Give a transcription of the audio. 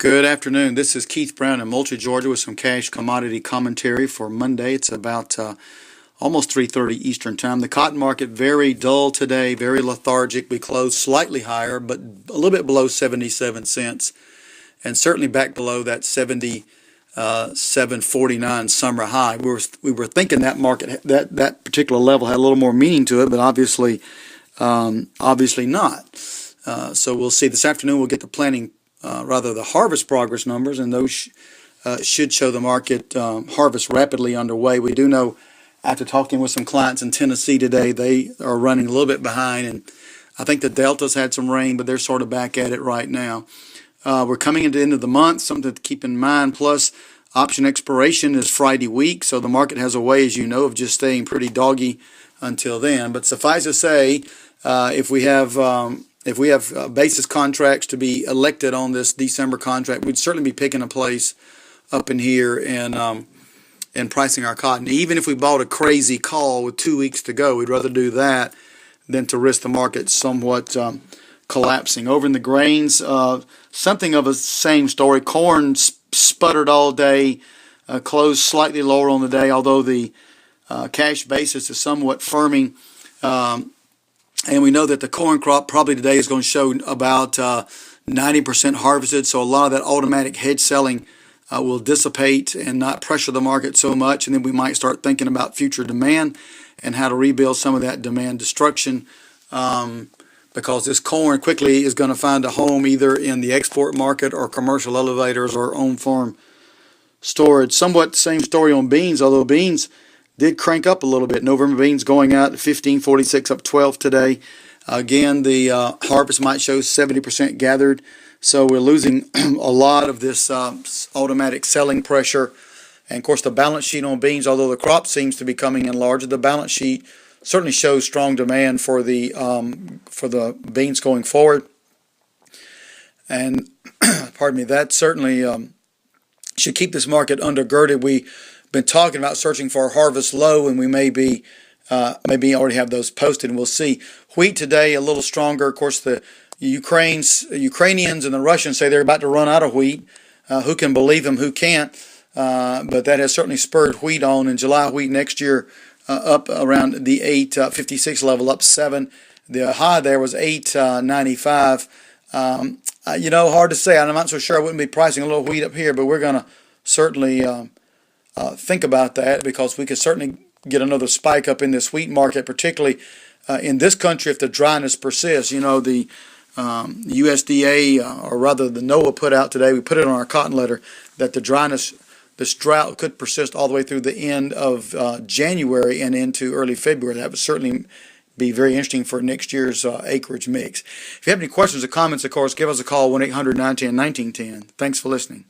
Good afternoon. This is Keith Brown in Moultrie, Georgia with some cash commodity commentary for Monday. It's about almost 3:30 Eastern Time. The cotton market very dull today, very lethargic. We closed slightly higher, but a little bit below 77 cents, and certainly back below that 77.49 summer high. We were thinking that market that particular level had a little more meaning to it, but obviously not. So we'll see. This afternoon we'll get the the harvest progress numbers, and those should show the market harvest rapidly underway. We do know, after talking with some clients in Tennessee today, they are running a little bit behind, and I think the Delta's had some rain, but they're sort of back at it right now. We're coming into the end of the month, something to keep in mind. Plus, option expiration is Friday week, so the market has a way, as you know, of just staying pretty doggy until then. But suffice to say, if we have basis contracts to be elected on this December contract, we'd certainly be picking a place up in here and pricing our cotton. Even if we bought a crazy call with 2 weeks to go, we'd rather do that than to risk the market somewhat collapsing. Over in the grains, something of a same story. Corn sputtered all day, closed slightly lower on the day, although the cash basis is somewhat firming. And we know that the corn crop probably today is going to show about 90% harvested, so a lot of that automatic hedge selling will dissipate and not pressure the market so much, and then we might start thinking about future demand and how to rebuild some of that demand destruction, because this corn quickly is going to find a home either in the export market or commercial elevators or on-farm storage. Somewhat same story on beans, although beans did crank up a little bit. November beans going out at 15.46, up 12 today. Again, the harvest might show 70% gathered, so we're losing a lot of this automatic selling pressure. And of course, the balance sheet on beans, although the crop seems to be coming in larger, the balance sheet certainly shows strong demand for the beans going forward. And pardon me, that certainly should keep this market undergirded. We've been talking about searching for a harvest low, and we maybe already have those posted, and we'll see. Wheat today a little stronger. Of course, the Ukrainians and the Russians say they're about to run out of wheat. Who can believe them? Who can't? But that has certainly spurred wheat on. In July, wheat next year up around the 8.56 level, up 7. The high there was 8.95. Hard to say. I'm not so sure. I wouldn't be pricing a little wheat up here, but we're going to certainly think about that, because we could certainly get another spike up in this wheat market, particularly in this country if the dryness persists. You know, the USDA, or rather the NOAA put out today, we put it on our cotton letter, that this drought could persist all the way through the end of January and into early February. That would certainly be very interesting for next year's acreage mix. If you have any questions or comments, of course, give us a call, 1-800-910-1910. Thanks for listening.